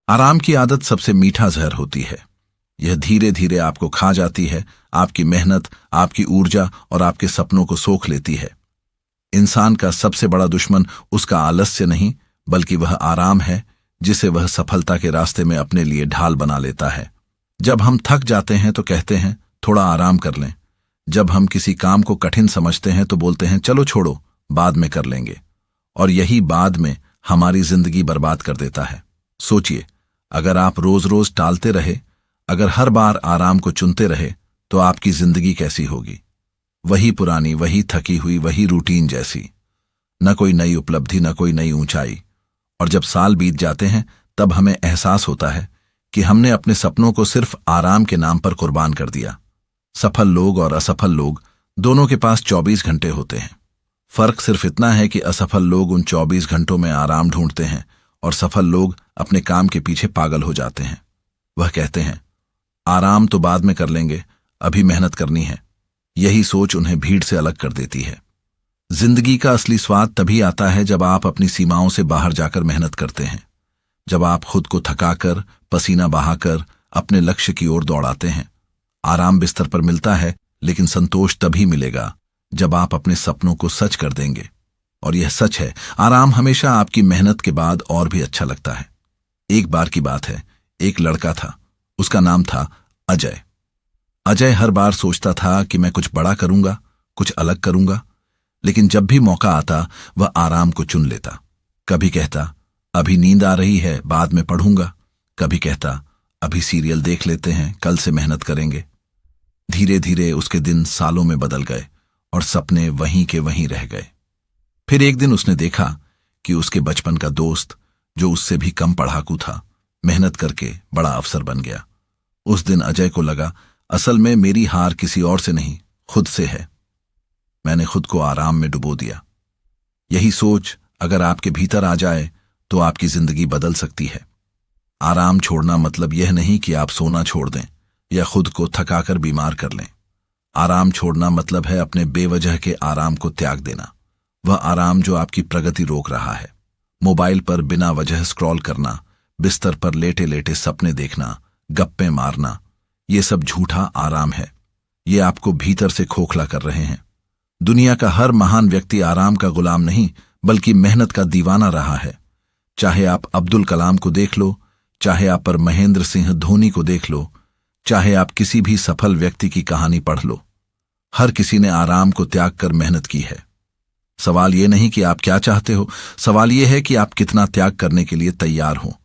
आराम की आदत सबसे मीठा जहर होती है। यह धीरे धीरे आपको खा जाती है, आपकी मेहनत, आपकी ऊर्जा और आपके सपनों को सोख लेती है। इंसान का सबसे बड़ा दुश्मन उसका आलस्य नहीं, बल्कि वह आराम है, जिसे वह सफलता के रास्ते में अपने लिए ढाल बना लेता है। जब हम थक जाते हैं तो कहते हैं थोड़ा आराम कर लें। जब हम किसी काम को कठिन समझते हैं तो बोलते हैं चलो छोड़ो, बाद में कर लेंगे। और यही बाद में हमारी जिंदगी बर्बाद कर देता है। सोचिए, अगर आप रोज रोज टालते रहे, अगर हर बार आराम को चुनते रहे, तो आपकी जिंदगी कैसी होगी? वही पुरानी, वही थकी हुई, वही रूटीन जैसी। न कोई नई उपलब्धि, न कोई नई ऊंचाई। और जब साल बीत जाते हैं तब हमें एहसास होता है कि हमने अपने सपनों को सिर्फ आराम के नाम पर कुर्बान कर दिया। सफल लोग और असफल लोग दोनों के पास 24 घंटे होते हैं। फर्क सिर्फ इतना है कि असफल लोग उन 24 घंटों में आराम ढूंढते हैं और सफल लोग अपने काम के पीछे पागल हो जाते हैं। वह कहते हैं आराम तो बाद में कर लेंगे, अभी मेहनत करनी है। यही सोच उन्हें भीड़ से अलग कर देती है। जिंदगी का असली स्वाद तभी आता है जब आप अपनी सीमाओं से बाहर जाकर मेहनत करते हैं, जब आप खुद को थकाकर, पसीना बहाकर अपने लक्ष्य की ओर दौड़ाते हैं। आराम बिस्तर पर मिलता है, लेकिन संतोष तभी मिलेगा जब आप अपने सपनों को सच कर देंगे। और यह सच है, आराम हमेशा आपकी मेहनत के बाद और भी अच्छा लगता है। एक बार की बात है, एक लड़का था, उसका नाम था अजय। अजय हर बार सोचता था कि मैं कुछ बड़ा करूंगा, कुछ अलग करूंगा, लेकिन जब भी मौका आता वह आराम को चुन लेता। कभी कहता अभी नींद आ रही है, बाद में पढ़ूंगा। कभी कहता अभी सीरियल देख लेते हैं, कल से मेहनत करेंगे। धीरे धीरे उसके दिन सालों में बदल गए और सपने वहीं के वहीं रह गए। फिर एक दिन उसने देखा कि उसके बचपन का दोस्त, जो उससे भी कम पढ़ाकू था, मेहनत करके बड़ा अफसर बन गया। उस दिन अजय को लगा असल में मेरी हार किसी और से नहीं, खुद से है। मैंने खुद को आराम में डुबो दिया। यही सोच अगर आपके भीतर आ जाए तो आपकी जिंदगी बदल सकती है। आराम छोड़ना मतलब यह नहीं कि आप सोना छोड़ दें या खुद को थकाकर बीमार कर लें। आराम छोड़ना मतलब है अपने बेवजह के आराम को त्याग देना। वह आराम जो आपकी प्रगति रोक रहा है। मोबाइल पर बिना वजह स्क्रॉल करना, बिस्तर पर लेटे लेटे सपने देखना, गप्पे मारना, ये सब झूठा आराम है। ये आपको भीतर से खोखला कर रहे हैं। दुनिया का हर महान व्यक्ति आराम का गुलाम नहीं, बल्कि मेहनत का दीवाना रहा है। चाहे आप अब्दुल कलाम को देख लो, चाहे आप पर महेंद्र सिंह धोनी को देख लो, चाहे आप किसी भी सफल व्यक्ति की कहानी पढ़ लो, हर किसी ने आराम को त्याग कर मेहनत की है। सवाल यह नहीं कि आप क्या चाहते हो, सवाल यह है कि आप कितना त्याग करने के लिए तैयार हो।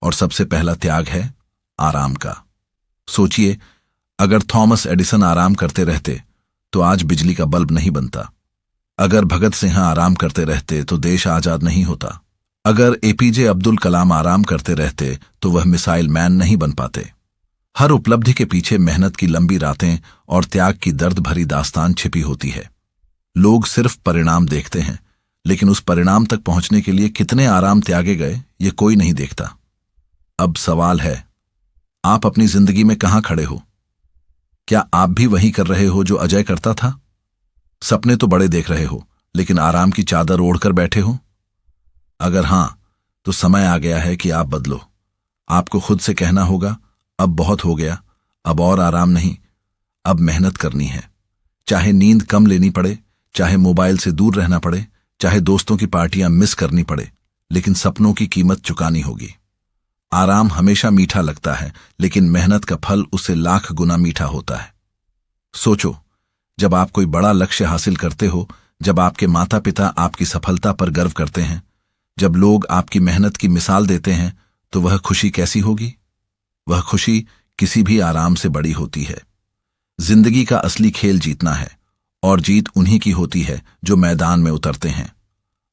और सबसे पहला त्याग है आराम का। सोचिए, अगर थॉमस एडिसन आराम करते रहते तो आज बिजली का बल्ब नहीं बनता। अगर भगत सिंह आराम करते रहते तो देश आजाद नहीं होता। अगर एपीजे अब्दुल कलाम आराम करते रहते तो वह मिसाइल मैन नहीं बन पाते। हर उपलब्धि के पीछे मेहनत की लंबी रातें और त्याग की दर्द भरी दास्तान छिपी होती है। लोग सिर्फ परिणाम देखते हैं, लेकिन उस परिणाम तक पहुंचने के लिए कितने आराम त्यागे गए ये कोई नहीं देखता। अब सवाल है, आप अपनी जिंदगी में कहां खड़े हो? क्या आप भी वही कर रहे हो जो अजय करता था? सपने तो बड़े देख रहे हो, लेकिन आराम की चादर ओढ़कर बैठे हो? अगर हां, तो समय आ गया है कि आप बदलो। आपको खुद से कहना होगा अब बहुत हो गया, अब और आराम नहीं, अब मेहनत करनी है। चाहे नींद कम लेनी पड़े, चाहे मोबाइल से दूर रहना पड़े, चाहे दोस्तों की पार्टियां मिस करनी पड़े, लेकिन सपनों की कीमत चुकानी होगी। आराम हमेशा मीठा लगता है, लेकिन मेहनत का फल उससे लाख गुना मीठा होता है। सोचो, जब आप कोई बड़ा लक्ष्य हासिल करते हो, जब आपके माता पिता आपकी सफलता पर गर्व करते हैं, जब लोग आपकी मेहनत की मिसाल देते हैं, तो वह खुशी कैसी होगी? वह खुशी किसी भी आराम से बड़ी होती है। जिंदगी का असली खेल जीतना है, और जीत उन्हीं की होती है जो मैदान में उतरते हैं।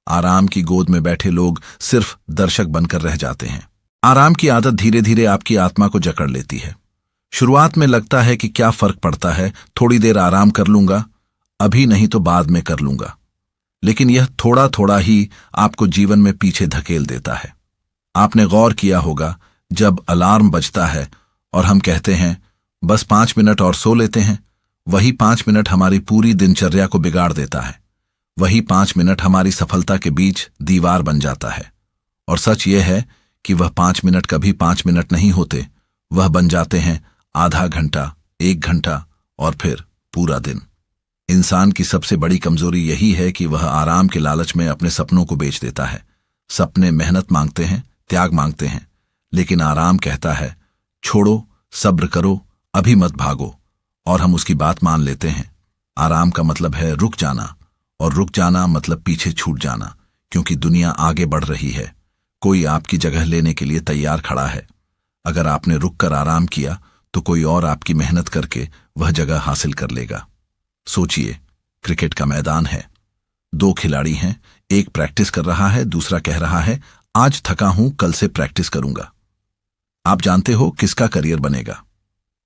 आराम की गोद में बैठे लोग सिर्फ दर्शक बनकर रह जाते हैं। आराम की आदत धीरे धीरे आपकी आत्मा को जकड़ लेती है। शुरुआत में लगता है कि क्या फर्क पड़ता है, थोड़ी देर आराम कर लूंगा, अभी नहीं तो बाद में कर लूंगा। लेकिन यह थोड़ा थोड़ा ही आपको जीवन में पीछे धकेल देता है। आपने गौर किया होगा, जब अलार्म बजता है और हम कहते हैं बस 5 मिनट और सो लेते हैं, वही 5 मिनट हमारी पूरी दिनचर्या को बिगाड़ देता है। वही 5 मिनट हमारी सफलता के बीच दीवार बन जाता है। और सच यह है कि वह 5 मिनट कभी 5 मिनट नहीं होते, वह बन जाते हैं आधा घंटा, 1 घंटा और फिर पूरा दिन। इंसान की सबसे बड़ी कमजोरी यही है कि वह आराम के लालच में अपने सपनों को बेच देता है। सपने मेहनत मांगते हैं, त्याग मांगते हैं, लेकिन आराम कहता है छोड़ो, सब्र करो, अभी मत भागो, और हम उसकी बात मान लेते हैं। आराम का मतलब है रुक जाना, और रुक जाना मतलब पीछे छूट जाना, क्योंकि दुनिया आगे बढ़ रही है। कोई आपकी जगह लेने के लिए तैयार खड़ा है। अगर आपने रुक कर आराम किया तो कोई और आपकी मेहनत करके वह जगह हासिल कर लेगा। सोचिए, क्रिकेट का मैदान है, 2 खिलाड़ी हैं, एक प्रैक्टिस कर रहा है, दूसरा कह रहा है आज थका हूं, कल से प्रैक्टिस करूंगा। आप जानते हो किसका करियर बनेगा?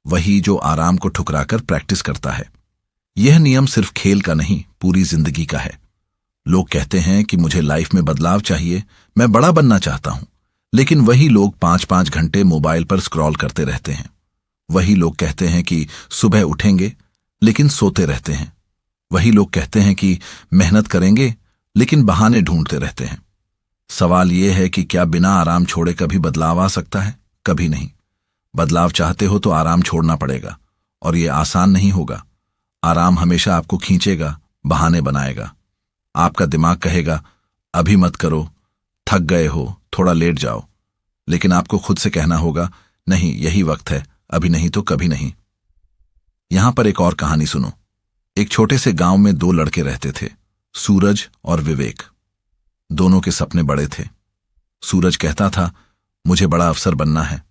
वही जो आराम को ठुकराकर प्रैक्टिस करता है। यह नियम सिर्फ खेल का नहीं, पूरी जिंदगी का है। लोग कहते हैं कि मुझे लाइफ में बदलाव चाहिए, मैं बड़ा बनना चाहता हूं, लेकिन वही लोग 5-5 घंटे मोबाइल पर स्क्रॉल करते रहते हैं। वही लोग कहते हैं कि सुबह उठेंगे, लेकिन सोते रहते हैं। वही लोग कहते हैं कि मेहनत करेंगे, लेकिन बहाने ढूंढते रहते हैं। सवाल यह है कि क्या बिना आराम छोड़े कभी बदलाव आ सकता है? कभी नहीं। बदलाव चाहते हो तो आराम छोड़ना पड़ेगा, और यह आसान नहीं होगा। आराम हमेशा आपको खींचेगा, बहाने बनाएगा। आपका दिमाग कहेगा अभी मत करो, थक गए हो, थोड़ा लेट जाओ। लेकिन आपको खुद से कहना होगा नहीं, यही वक्त है, अभी नहीं तो कभी नहीं। यहां पर एक और कहानी सुनो। एक छोटे से गांव में 2 लड़के रहते थे, सूरज और विवेक। दोनों के सपने बड़े थे। सूरज कहता था मुझे बड़ा अफसर बनना है।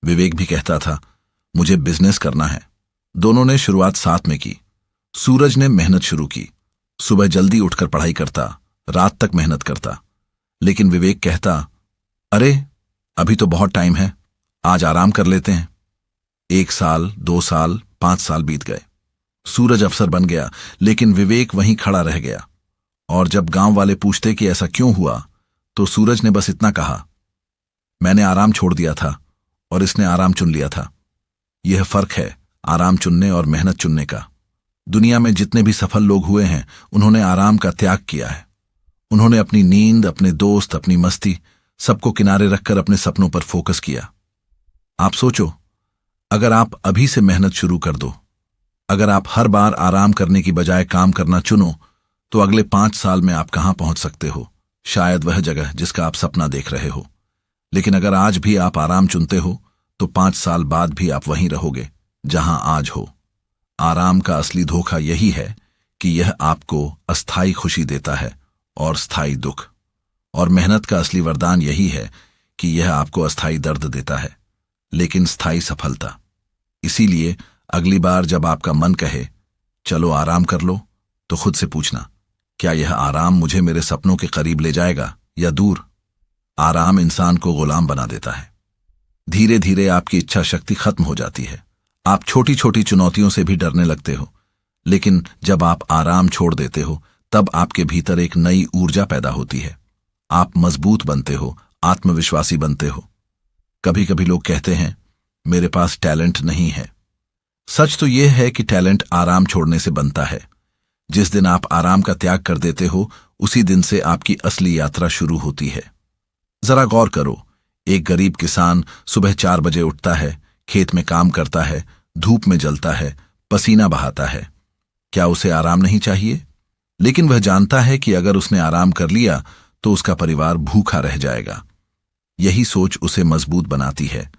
विवेक भी कहता था मुझे बिजनेस करना है। दोनों ने शुरुआत साथ में की। सूरज ने मेहनत शुरू की, सुबह जल्दी उठकर पढ़ाई करता, रात तक मेहनत करता। लेकिन विवेक कहता अरे अभी तो बहुत टाइम है, आज आराम कर लेते हैं। 1 साल, 2 साल, 5 साल बीत गए। सूरज अफसर बन गया, लेकिन विवेक वहीं खड़ा रह गया। और जब गांव वाले पूछते कि ऐसा क्यों हुआ, तो सूरज ने बस इतना कहा मैंने आराम छोड़ दिया था और इसने आराम चुन लिया था। यह फर्क है आराम चुनने और मेहनत चुनने का। दुनिया में जितने भी सफल लोग हुए हैं, उन्होंने आराम का त्याग किया है। उन्होंने अपनी नींद, अपने दोस्त, अपनी मस्ती, सबको किनारे रखकर अपने सपनों पर फोकस किया। आप सोचो, अगर आप अभी से मेहनत शुरू कर दो, अगर आप हर बार आराम करने की बजाय काम करना चुनो, तो अगले 5 साल में आप कहां पहुंच सकते हो? शायद वह जगह जिसका आप सपना देख रहे हो। लेकिन अगर आज भी आप आराम चुनते हो, तो 5 साल बाद भी आप वहीं रहोगे जहां आज हो। आराम का असली धोखा यही है कि यह आपको अस्थायी खुशी देता है और स्थायी दुख। और मेहनत का असली वरदान यही है कि यह आपको अस्थायी दर्द देता है, लेकिन स्थायी सफलता। इसीलिए अगली बार जब आपका मन कहे चलो आराम कर लो, तो खुद से पूछना क्या यह आराम मुझे मेरे सपनों के करीब ले जाएगा या दूर? आराम इंसान को गुलाम बना देता है। धीरे धीरे आपकी इच्छा शक्ति खत्म हो जाती है। आप छोटी छोटी चुनौतियों से भी डरने लगते हो। लेकिन जब आप आराम छोड़ देते हो, तब आपके भीतर एक नई ऊर्जा पैदा होती है। आप मजबूत बनते हो, आत्मविश्वासी बनते हो। कभी कभी लोग कहते हैं मेरे पास टैलेंट नहीं है। सच तो यह है कि टैलेंट आराम छोड़ने से बनता है। जिस दिन आप आराम का त्याग कर देते हो, उसी दिन से आपकी असली यात्रा शुरू होती है। जरा गौर करो, एक गरीब किसान सुबह 4 बजे उठता है, खेत में काम करता है, धूप में जलता है, पसीना बहाता है। क्या उसे आराम नहीं चाहिए? लेकिन वह जानता है कि अगर उसने आराम कर लिया तो उसका परिवार भूखा रह जाएगा। यही सोच उसे मजबूत बनाती है।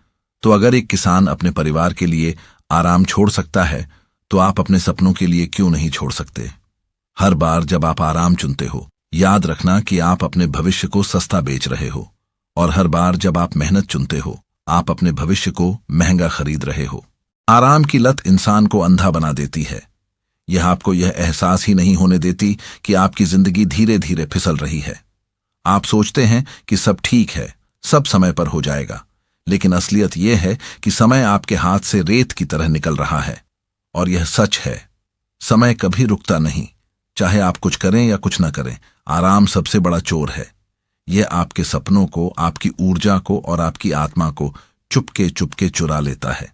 तो अगर एक किसान अपने परिवार के लिए आराम छोड़ सकता है, तो आप अपने सपनों के लिए क्यों नहीं छोड़ सकते? हर बार जब आप आराम चुनते हो, याद रखना कि आप अपने भविष्य को सस्ता बेच रहे हो। और हर बार जब आप मेहनत चुनते हो, आप अपने भविष्य को महंगा खरीद रहे हो। आराम की लत इंसान को अंधा बना देती है। यह आपको यह एहसास ही नहीं होने देती कि आपकी जिंदगी धीरे धीरे फिसल रही है। आप सोचते हैं कि सब ठीक है, सब समय पर हो जाएगा। लेकिन असलियत यह है कि समय आपके हाथ से रेत की तरह निकल रहा है। और यह सच है, समय कभी रुकता नहीं। चाहे आप कुछ करें या कुछ न करें, आराम सबसे बड़ा चोर है। यह आपके सपनों को, आपकी ऊर्जा को और आपकी आत्मा को चुपके चुपके चुरा लेता है।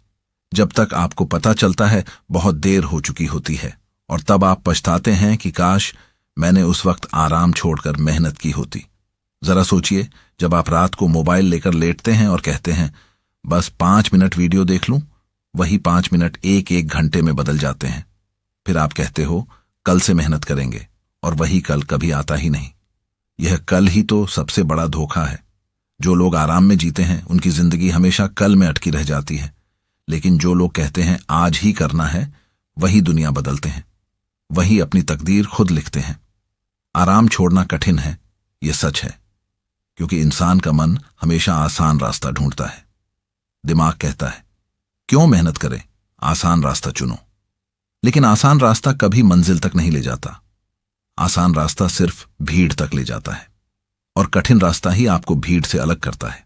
जब तक आपको पता चलता है, बहुत देर हो चुकी होती है। और तब आप पछताते हैं कि काश मैंने उस वक्त आराम छोड़कर मेहनत की होती। जरा सोचिए, जब आप रात को मोबाइल लेकर लेटते हैं और कहते हैं बस 5 मिनट वीडियो देख लूं, वही 5 मिनट एक एक घंटे में बदल जाते हैं। फिर आप कहते हो कल से मेहनत करेंगे, और वही कल कभी आता ही नहीं। यह कल ही तो सबसे बड़ा धोखा है। जो लोग आराम में जीते हैं उनकी जिंदगी हमेशा कल में अटकी रह जाती है, लेकिन जो लोग कहते हैं आज ही करना है, वही दुनिया बदलते हैं, वही अपनी तकदीर खुद लिखते हैं। आराम छोड़ना कठिन है, यह सच है, क्योंकि इंसान का मन हमेशा आसान रास्ता ढूंढता है। दिमाग कहता है क्यों मेहनत करें, आसान रास्ता चुनो। लेकिन आसान रास्ता कभी मंजिल तक नहीं ले जाता। आसान रास्ता सिर्फ भीड़ तक ले जाता है, और कठिन रास्ता ही आपको भीड़ से अलग करता है।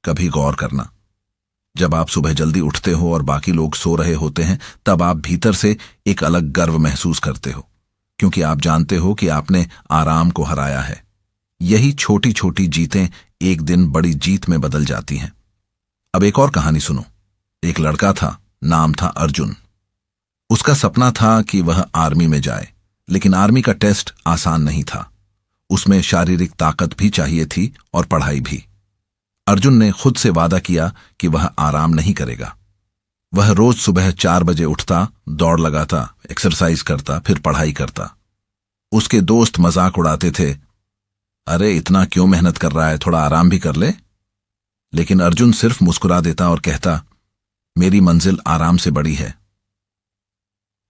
कभी गौर करना, जब आप सुबह जल्दी उठते हो और बाकी लोग सो रहे होते हैं, तब आप भीतर से एक अलग गर्व महसूस करते हो, क्योंकि आप जानते हो कि आपने आराम को हराया है। यही छोटी छोटी जीतें एक दिन बड़ी जीत में बदल जाती हैं। अब एक और कहानी सुनो। एक लड़का था, नाम था अर्जुन। उसका सपना था कि वह आर्मी में जाए, लेकिन आर्मी का टेस्ट आसान नहीं था। उसमें शारीरिक ताकत भी चाहिए थी और पढ़ाई भी। अर्जुन ने खुद से वादा किया कि वह आराम नहीं करेगा। वह रोज सुबह 4 बजे उठता, दौड़ लगाता, एक्सरसाइज करता, फिर पढ़ाई करता। उसके दोस्त मजाक उड़ाते थे, अरे इतना क्यों मेहनत कर रहा है, थोड़ा आराम भी कर ले। लेकिन अर्जुन सिर्फ मुस्कुरा देता और कहता, मेरी मंजिल आराम से बड़ी है।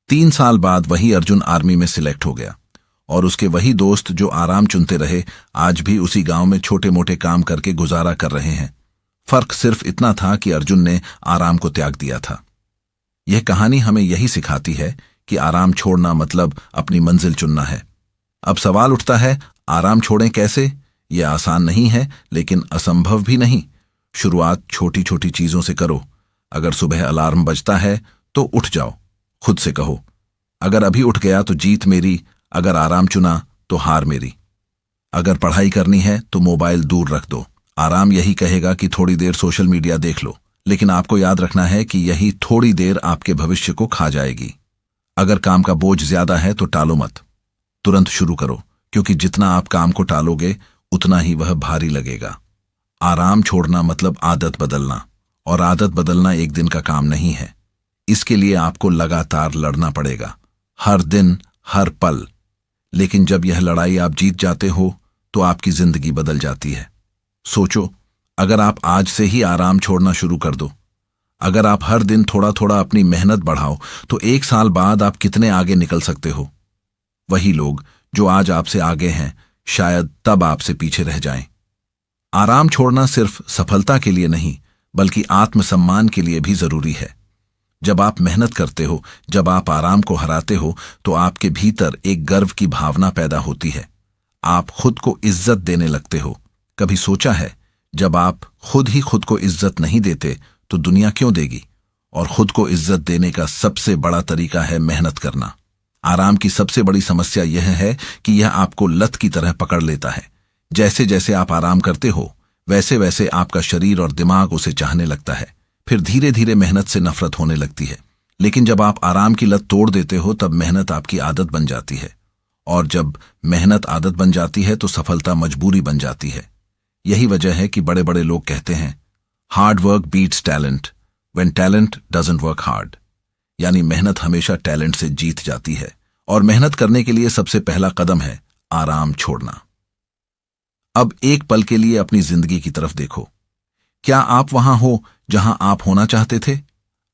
3 साल बाद वही अर्जुन आर्मी में सिलेक्ट हो गया, और उसके वही दोस्त जो आराम चुनते रहे, आज भी उसी गांव में छोटे मोटे काम करके गुजारा कर रहे हैं। फर्क सिर्फ इतना था कि अर्जुन ने आराम को त्याग दिया था। यह कहानी हमें यही सिखाती है कि आराम छोड़ना मतलब अपनी मंजिल चुनना है। अब सवाल उठता है, आराम छोड़ें कैसे? यह आसान नहीं है, लेकिन असंभव भी नहीं। शुरुआत छोटी छोटी चीजों से करो। अगर सुबह अलार्म बजता है तो उठ जाओ। खुद से कहो, अगर अभी उठ गया तो जीत मेरी, अगर आराम चुना तो हार मेरी। अगर पढ़ाई करनी है तो मोबाइल दूर रख दो। आराम यही कहेगा कि थोड़ी देर सोशल मीडिया देख लो, लेकिन आपको याद रखना है कि यही थोड़ी देर आपके भविष्य को खा जाएगी। अगर काम का बोझ ज्यादा है तो टालो मत, तुरंत शुरू करो, क्योंकि जितना आप काम को टालोगे उतना ही वह भारी लगेगा। आराम छोड़ना मतलब आदत बदलना, और आदत बदलना एक दिन का काम नहीं है। इसके लिए आपको लगातार लड़ना पड़ेगा, हर दिन, हर पल। लेकिन जब यह लड़ाई आप जीत जाते हो तो आपकी जिंदगी बदल जाती है। सोचो, अगर आप आज से ही आराम छोड़ना शुरू कर दो, अगर आप हर दिन थोड़ा थोड़ा अपनी मेहनत बढ़ाओ, तो 1 साल बाद आप कितने आगे निकल सकते हो। वही लोग जो आज आपसे आगे हैं, शायद तब आपसे पीछे रह जाएं। आराम छोड़ना सिर्फ सफलता के लिए नहीं, बल्कि आत्मसम्मान के लिए भी जरूरी है। जब आप मेहनत करते हो, जब आप आराम को हराते हो, तो आपके भीतर एक गर्व की भावना पैदा होती है। आप खुद को इज्जत देने लगते हो। कभी सोचा है, जब आप खुद ही खुद को इज्जत नहीं देते तो दुनिया क्यों देगी? और खुद को इज्जत देने का सबसे बड़ा तरीका है मेहनत करना। आराम की सबसे बड़ी समस्या यह है कि यह आपको लत की तरह पकड़ लेता है। जैसे जैसे आप आराम करते हो, वैसे वैसे आपका शरीर और दिमाग उसे चाहने लगता है। फिर धीरे धीरे मेहनत से नफरत होने लगती है। लेकिन जब आप आराम की लत तोड़ देते हो, तब मेहनत आपकी आदत बन जाती है, और जब मेहनत आदत बन जाती है तो सफलता मजबूरी बन जाती है। यही वजह है कि बड़े बड़े लोग कहते हैं, hard work beats talent when talent doesn't work hard. यानी मेहनत हमेशा टैलेंट से जीत जाती है, और मेहनत करने के लिए सबसे पहला कदम है आराम छोड़ना। अब एक पल के लिए अपनी जिंदगी की तरफ देखो। क्या आप वहां हो जहां आप होना चाहते थे?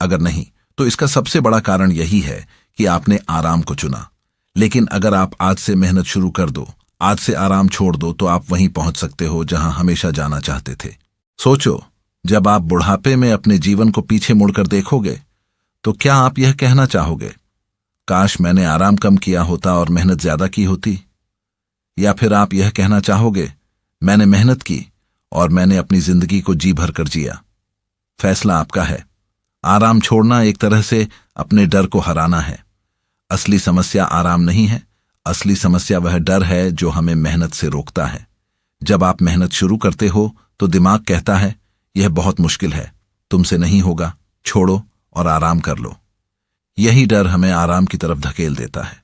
अगर नहीं, तो इसका सबसे बड़ा कारण यही है कि आपने आराम को चुना। लेकिन अगर आप आज से मेहनत शुरू कर दो, आज से आराम छोड़ दो, तो आप वहीं पहुंच सकते हो जहां हमेशा जाना चाहते थे। सोचो, जब आप बुढ़ापे में अपने जीवन को पीछे मुड़कर देखोगे, तो क्या आप यह कहना चाहोगे, काश मैंने आराम कम किया होता और मेहनत ज्यादा की होती? या फिर आप यह कहना चाहोगे, मैंने मेहनत की और मैंने अपनी जिंदगी को जी भर कर जिया? फैसला आपका है। आराम छोड़ना एक तरह से अपने डर को हराना है। असली समस्या आराम नहीं है, असली समस्या वह डर है जो हमें मेहनत से रोकता है। जब आप मेहनत शुरू करते हो तो दिमाग कहता है, यह बहुत मुश्किल है, तुमसे नहीं होगा, छोड़ो और आराम कर लो। यही डर हमें आराम की तरफ धकेल देता है।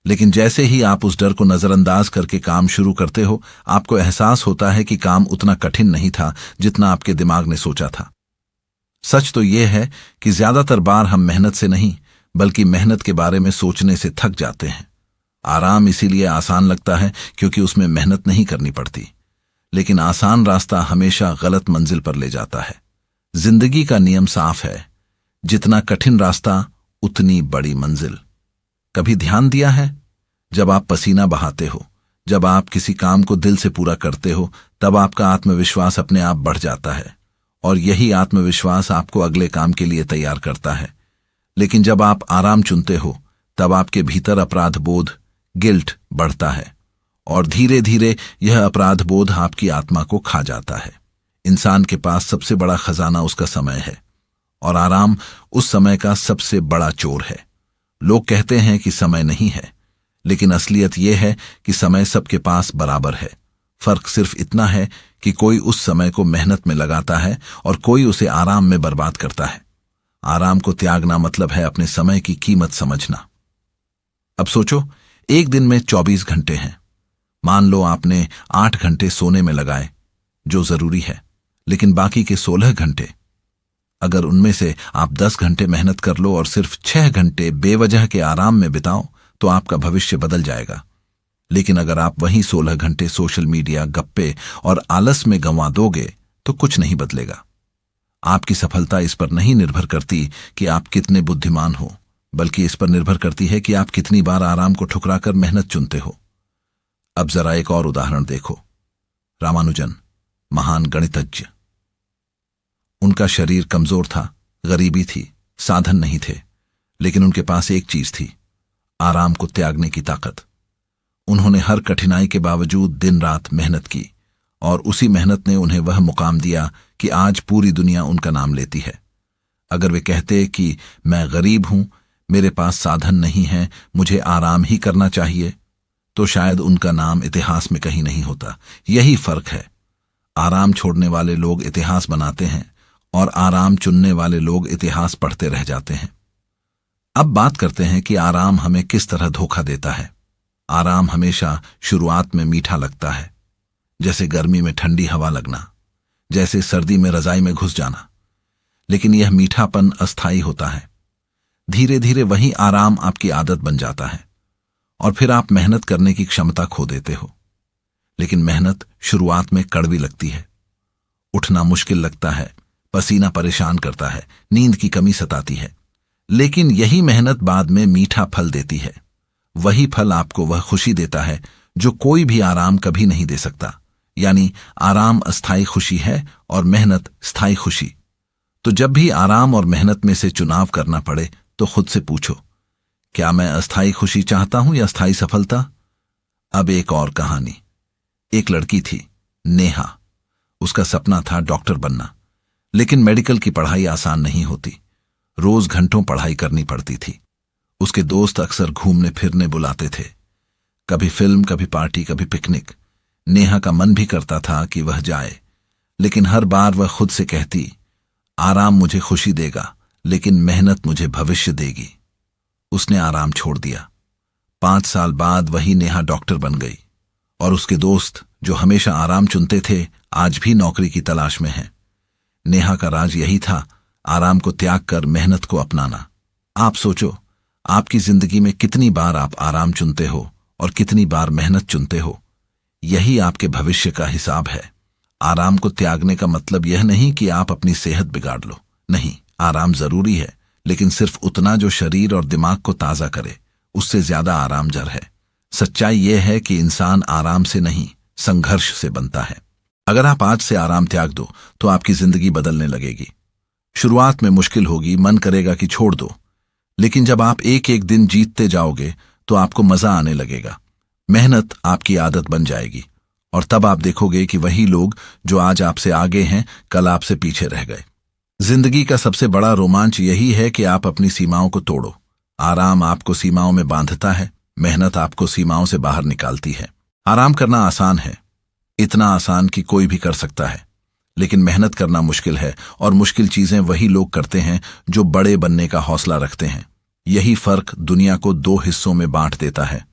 लेकिन जैसे ही आप उस डर को नजरअंदाज करके काम शुरू करते हो, आपको एहसास होता है कि काम उतना कठिन नहीं था जितना आपके दिमाग ने सोचा था। सच तो यह है कि ज्यादातर बार हम मेहनत से नहीं बल्कि मेहनत के बारे में सोचने से थक जाते हैं। आराम इसीलिए आसान लगता है क्योंकि उसमें मेहनत नहीं करनी पड़ती, लेकिन आसान रास्ता हमेशा गलत मंजिल पर ले जाता है। जिंदगी का नियम साफ है, जितना कठिन रास्ता उतनी बड़ी मंजिल। कभी ध्यान दिया है, जब आप पसीना बहाते हो, जब आप किसी काम को दिल से पूरा करते हो, तब आपका आत्मविश्वास अपने आप बढ़ जाता है और यही आत्मविश्वास आपको अगले काम के लिए तैयार करता है। लेकिन जब आप आराम चुनते हो, तब आपके भीतर अपराध बोध, गिल्ट बढ़ता है और धीरे धीरे यह अपराध बोध आपकी आत्मा को खा जाता है। इंसान के पास सबसे बड़ा खजाना उसका समय है और आराम उस समय का सबसे बड़ा चोर है। लोग कहते हैं कि समय नहीं है, लेकिन असलियत यह है कि समय सबके पास बराबर है। फर्क सिर्फ इतना है कि कोई उस समय को मेहनत में लगाता है और कोई उसे आराम में बर्बाद करता है। आराम को त्यागना मतलब है अपने समय की कीमत समझना। अब सोचो, एक दिन में 24 घंटे हैं। मान लो आपने 8 घंटे सोने में लगाए, जो जरूरी है, लेकिन बाकी के 16 घंटे, अगर उनमें से आप 10 घंटे मेहनत कर लो और सिर्फ 6 घंटे बेवजह के आराम में बिताओ, तो आपका भविष्य बदल जाएगा। लेकिन अगर आप वहीं 16 घंटे सोशल मीडिया, गप्पे और आलस में गंवा दोगे, तो कुछ नहीं बदलेगा। आपकी सफलता इस पर नहीं निर्भर करती कि आप कितने बुद्धिमान हो, बल्कि इस पर निर्भर करती है कि आप कितनी बार आराम को ठुकराकर मेहनत चुनते हो। अब जरा एक और उदाहरण देखो। रामानुजन, महान गणितज्ञ। उनका शरीर कमजोर था, गरीबी थी, साधन नहीं थे, लेकिन उनके पास एक चीज थी, आराम को त्यागने की ताकत। उन्होंने हर कठिनाई के बावजूद दिन रात मेहनत की और उसी मेहनत ने उन्हें वह मुकाम दिया कि आज पूरी दुनिया उनका नाम लेती है। अगर वे कहते कि मैं गरीब हूं, मेरे पास साधन नहीं है, मुझे आराम ही करना चाहिए, तो शायद उनका नाम इतिहास में कहीं नहीं होता। यही फर्क है। आराम छोड़ने वाले लोग इतिहास बनाते हैं और आराम चुनने वाले लोग इतिहास पढ़ते रह जाते हैं। अब बात करते हैं कि आराम हमें किस तरह धोखा देता है। आराम हमेशा शुरुआत में मीठा लगता है, जैसे गर्मी में ठंडी हवा लगना, जैसे सर्दी में रजाई में घुस जाना। लेकिन यह मीठापन अस्थायी होता है। धीरे धीरे वही आराम आपकी आदत बन जाता है और फिर आप मेहनत करने की क्षमता खो देते हो। लेकिन मेहनत शुरुआत में कड़वी लगती है। उठना मुश्किल लगता है, पसीना परेशान करता है, नींद की कमी सताती है। लेकिन यही मेहनत बाद में मीठा फल देती है। वही फल आपको वह खुशी देता है जो कोई भी आराम कभी नहीं दे सकता। यानी आराम अस्थायी खुशी है और मेहनत स्थायी खुशी। तो जब भी आराम और मेहनत में से चुनाव करना पड़े, तो खुद से पूछो, क्या मैं अस्थायी खुशी चाहता हूं या स्थायी सफलता? अब एक और कहानी। एक लड़की थी, नेहा। उसका सपना था डॉक्टर बनना, लेकिन मेडिकल की पढ़ाई आसान नहीं होती। रोज घंटों पढ़ाई करनी पड़ती थी। उसके दोस्त अक्सर घूमने फिरने बुलाते थे, कभी फिल्म, कभी पार्टी, कभी पिकनिक। नेहा का मन भी करता था कि वह जाए, लेकिन हर बार वह खुद से कहती, आराम मुझे खुशी देगा, लेकिन मेहनत मुझे भविष्य देगी। उसने आराम छोड़ दिया। 5 साल बाद वही नेहा डॉक्टर बन गई और उसके दोस्त जो हमेशा आराम चुनते थे, आज भी नौकरी की तलाश में हैं। नेहा का राज यही था, आराम को त्याग कर मेहनत को अपनाना। आप सोचो, आपकी जिंदगी में कितनी बार आप आराम चुनते हो और कितनी बार मेहनत चुनते हो। यही आपके भविष्य का हिसाब है। आराम को त्यागने का मतलब यह नहीं कि आप अपनी सेहत बिगाड़ लो। नहीं, आराम जरूरी है, लेकिन सिर्फ उतना जो शरीर और दिमाग को ताजा करे। उससे ज्यादा आराम जर है। सच्चाई यह है कि इंसान आराम से नहीं, संघर्ष से बनता है। अगर आप आज से आराम त्याग दो, तो आपकी जिंदगी बदलने लगेगी। शुरुआत में मुश्किल होगी, मन करेगा कि छोड़ दो, लेकिन जब आप एक एक दिन जीतते जाओगे, तो आपको मजा आने लगेगा। मेहनत आपकी आदत बन जाएगी और तब आप देखोगे कि वही लोग जो आज आपसे आगे हैं, कल आपसे पीछे रह गए। जिंदगी का सबसे बड़ा रोमांच यही है कि आप अपनी सीमाओं को तोड़ो। आराम आपको सीमाओं में बांधता है, मेहनत आपको सीमाओं से बाहर निकालती है। आराम करना आसान है, इतना आसान कि कोई भी कर सकता है, लेकिन मेहनत करना मुश्किल है और मुश्किल चीजें वही लोग करते हैं जो बड़े बनने का हौसला रखते हैं। यही फर्क दुनिया को 2 हिस्सों में बांट देता है,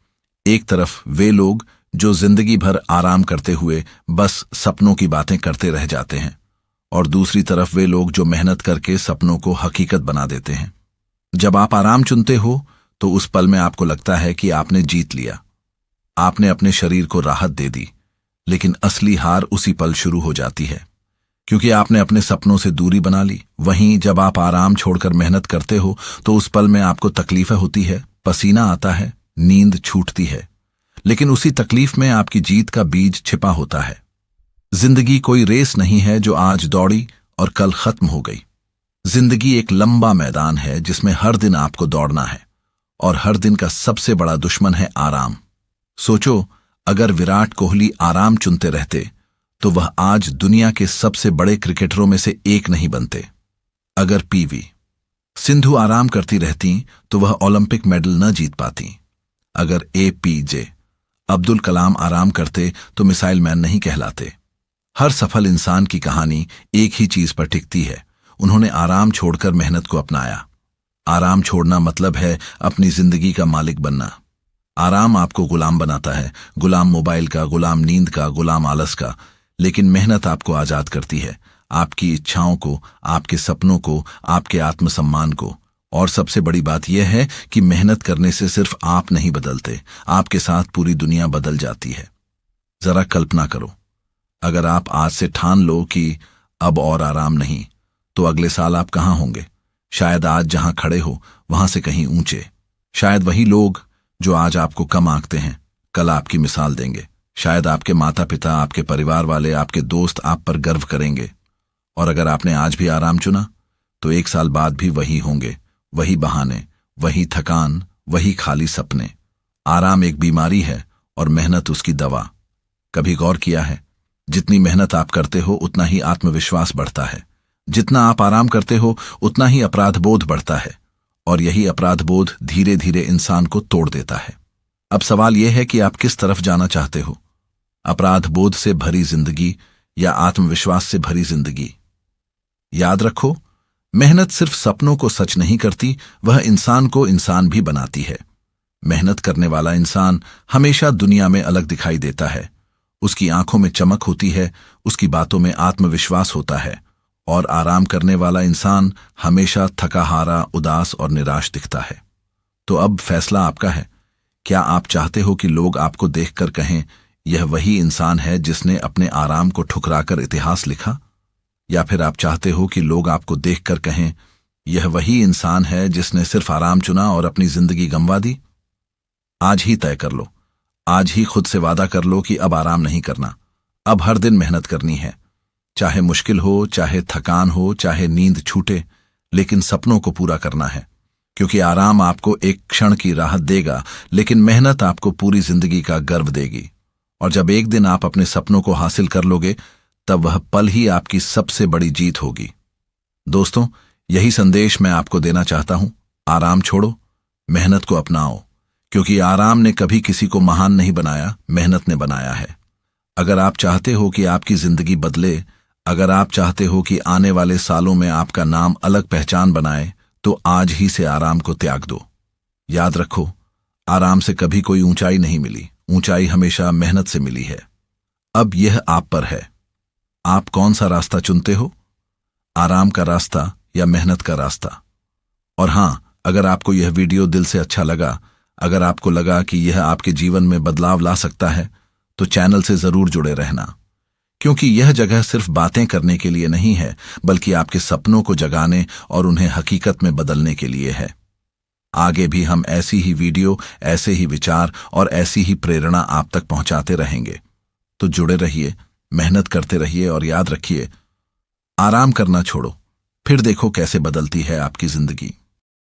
एक तरफ वे लोग जो जिंदगी भर आराम करते हुए बस सपनों की बातें करते रह जाते हैं, और दूसरी तरफ वे लोग जो मेहनत करके सपनों को हकीकत बना देते हैं। जब आप आराम चुनते हो तो उस पल में आपको लगता है कि आपने जीत लिया, आपने अपने शरीर को राहत दे दी, लेकिन असली हार उसी पल शुरू हो जाती है, क्योंकि आपने अपने सपनों से दूरी बना ली। वहीं जब आप आराम छोड़कर मेहनत करते हो तो उस पल में आपको तकलीफें होती है, पसीना आता है, नींद छूटती है, लेकिन उसी तकलीफ में आपकी जीत का बीज छिपा होता है। जिंदगी कोई रेस नहीं है जो आज दौड़ी और कल खत्म हो गई। जिंदगी एक लंबा मैदान है जिसमें हर दिन आपको दौड़ना है, और हर दिन का सबसे बड़ा दुश्मन है आराम। सोचो, अगर विराट कोहली आराम चुनते रहते तो वह आज दुनिया के सबसे बड़े क्रिकेटरों में से एक नहीं बनते। अगर पीवी सिंधु आराम करती रहती तो वह ओलंपिक मेडल न जीत पाती। अगर APJ अब्दुल कलाम आराम करते तो मिसाइल मैन नहीं कहलाते। हर सफल इंसान की कहानी एक ही चीज पर टिकती है, उन्होंने आराम छोड़कर मेहनत को अपनाया। आराम छोड़ना मतलब है अपनी जिंदगी का मालिक बनना। आराम आपको गुलाम बनाता है, गुलाम मोबाइल का, गुलाम नींद का, गुलाम आलस का, लेकिन मेहनत आपको आजाद करती है, आपकी इच्छाओं को, आपके सपनों को, आपके आत्मसम्मान को। और सबसे बड़ी बात यह है कि मेहनत करने से सिर्फ आप नहीं बदलते, आपके साथ पूरी दुनिया बदल जाती है। जरा कल्पना करो, अगर आप आज से ठान लो कि अब और आराम नहीं, तो अगले साल आप कहाँ होंगे? शायद आज जहां खड़े हो वहां से कहीं ऊंचे। शायद वही लोग जो आज आपको कम आंकते हैं कल आपकी मिसाल देंगे। शायद आपके माता पिता, आपके परिवार वाले, आपके दोस्त आप पर गर्व करेंगे। और अगर आपने आज भी आराम चुना तो एक साल बाद भी वही होंगे, वही बहाने, वही थकान, वही खाली सपने। आराम एक बीमारी है और मेहनत उसकी दवा। कभी गौर किया है, जितनी मेहनत आप करते हो उतना ही आत्मविश्वास बढ़ता है, जितना आप आराम करते हो उतना ही अपराधबोध बढ़ता है, और यही अपराधबोध धीरे धीरे इंसान को तोड़ देता है। अब सवाल यह है कि आप किस तरफ जाना चाहते हो, अपराधबोध से भरी जिंदगी या आत्मविश्वास से भरी जिंदगी? याद रखो, मेहनत सिर्फ सपनों को सच नहीं करती, वह इंसान को इंसान भी बनाती है। मेहनत करने वाला इंसान हमेशा दुनिया में अलग दिखाई देता है। उसकी आंखों में चमक होती है, उसकी बातों में आत्मविश्वास होता है, और आराम करने वाला इंसान हमेशा थका हारा, उदास और निराश दिखता है। तो अब फैसला आपका है। क्या आप चाहते हो कि लोग आपको देखकर कहें, यह वही इंसान है जिसने अपने आराम को ठुकराकर इतिहास लिखा? या फिर आप चाहते हो कि लोग आपको देखकर कहें, यह वही इंसान है जिसने सिर्फ आराम चुना और अपनी जिंदगी गंवा दी? आज ही तय कर लो, आज ही खुद से वादा कर लो कि अब आराम नहीं करना, अब हर दिन मेहनत करनी है। चाहे मुश्किल हो, चाहे थकान हो, चाहे नींद छूटे, लेकिन सपनों को पूरा करना है। क्योंकि आराम आपको एक क्षण की राहत देगा, लेकिन मेहनत आपको पूरी जिंदगी का गर्व देगी। और जब एक दिन आप अपने सपनों को हासिल कर लोगे, तब वह पल ही आपकी सबसे बड़ी जीत होगी। दोस्तों, यही संदेश मैं आपको देना चाहता हूं। आराम छोड़ो, मेहनत को अपनाओ, क्योंकि आराम ने कभी किसी को महान नहीं बनाया, मेहनत ने बनाया है। अगर आप चाहते हो कि आपकी जिंदगी बदले, अगर आप चाहते हो कि आने वाले सालों में आपका नाम अलग पहचान बनाए, तो आज ही से आराम को त्याग दो। याद रखो, आराम से कभी कोई ऊंचाई नहीं मिली, ऊंचाई हमेशा मेहनत से मिली है। अब यह आप पर है, आप कौन सा रास्ता चुनते हो, आराम का रास्ता या मेहनत का रास्ता? और हां, अगर आपको यह वीडियो दिल से अच्छा लगा, अगर आपको लगा कि यह आपके जीवन में बदलाव ला सकता है, तो चैनल से जरूर जुड़े रहना, क्योंकि यह जगह सिर्फ बातें करने के लिए नहीं है, बल्कि आपके सपनों को जगाने और उन्हें हकीकत में बदलने के लिए है। आगे भी हम ऐसी ही वीडियो, ऐसे ही विचार और ऐसी ही प्रेरणा आप तक पहुंचाते रहेंगे। तो जुड़े रहिए, मेहनत करते रहिए, और याद रखिए, आराम करना छोड़ो, फिर देखो कैसे बदलती है आपकी जिंदगी।